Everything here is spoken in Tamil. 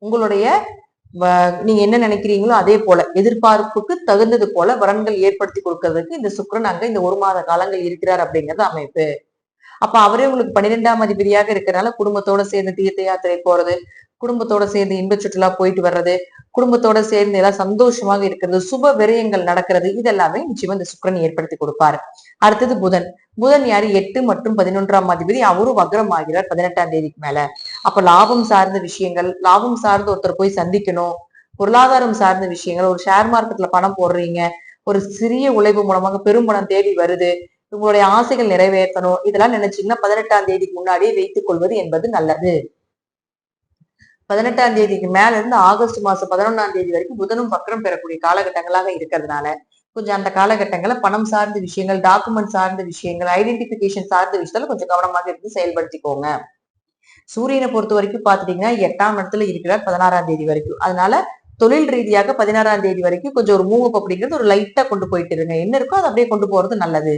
உங்களுடைய நீங்க என்ன நினைக்கிறீங்களோ அதே போல எதிர்பார்ப்புக்கு தகுந்தது போல வரன்கள் ஏற்படுத்தி கொடுக்கறதுக்கு இந்த சுக்கிரன் அங்க இந்த 1 மாத காலங்கள் இருக்கிறார் அப்படிங்கிறது அமைப்பு. அப்ப அவரே உங்களுக்கு 12ஆம் அதிபதியாக இருக்கிறனால குடும்பத்தோட சேர்ந்து தீர்த்த யாத்திரை போறது, குடும்பத்தோட சேர்ந்து இன்ப சுற்றுலா போயிட்டு வர்றது, குடும்பத்தோட சேர்ந்து எல்லாம் சந்தோஷமாக இருக்கிறது, சுப விரயங்கள் நடக்கிறது, இதெல்லாமே நிச்சயமா இந்த சுக்கிரன் ஏற்படுத்தி கொடுப்பாரு. அடுத்தது புதன். புதன் யாரு? 8 மற்றும் 11ஆம் அதிபதி. அவரும் வக்ரம் ஆகிறார் 18ஆம் தேதிக்கு மேல. அப்ப லாபம் சார்ந்த விஷயங்கள், லாபம் சார்ந்து ஒருத்தர் போய் சந்திக்கணும், பொருளாதாரம் சார்ந்த விஷயங்கள், ஒரு ஷேர் மார்க்கெட்ல பணம் போடுறீங்க, ஒரு சிறிய உழைப்பு மூலமாக பெரும் பணம் தேடி வருது, உங்களுடைய ஆசைகள் நிறைவேற்றணும், இதெல்லாம் நினைச்சீங்கன்னா 18ஆம் தேதிக்கு முன்னாடியே வைத்துக் கொள்வது என்பது நல்லது. 18ஆம் தேதிக்கு மேல இருந்து ஆகஸ்ட் மாசம் 11ஆம் தேதி வரைக்கும் புதனும் வக்ரம் பெறக்கூடிய காலகட்டங்களாக இருக்கிறதுனால கொஞ்சம் அந்த காலகட்டங்கள பணம் சார்ந்த விஷயங்கள், டாக்குமெண்ட் சார்ந்த விஷயங்கள், ஐடென்டிபிகேஷன் சார்ந்த விஷயத்துல கொஞ்சம் கவனமாக இருந்து செயல்படுத்திக்கோங்க. சூரியனை பொறுத்த வரைக்கும் பாத்துட்டீங்கன்னா 8ஆம் இடத்துல இருக்கிறார் 16ஆம் தேதி வரைக்கும். அதனால தொழில் ரீதியாக 16ஆம் தேதி வரைக்கும் கொஞ்சம் ஒரு மூவ் அப் அப்படிங்கிறது ஒரு லைட்டா கொண்டு போயிட்டு இருங்க. என்ன இருக்கோ அதை அப்படியே கொண்டு போறது நல்லது.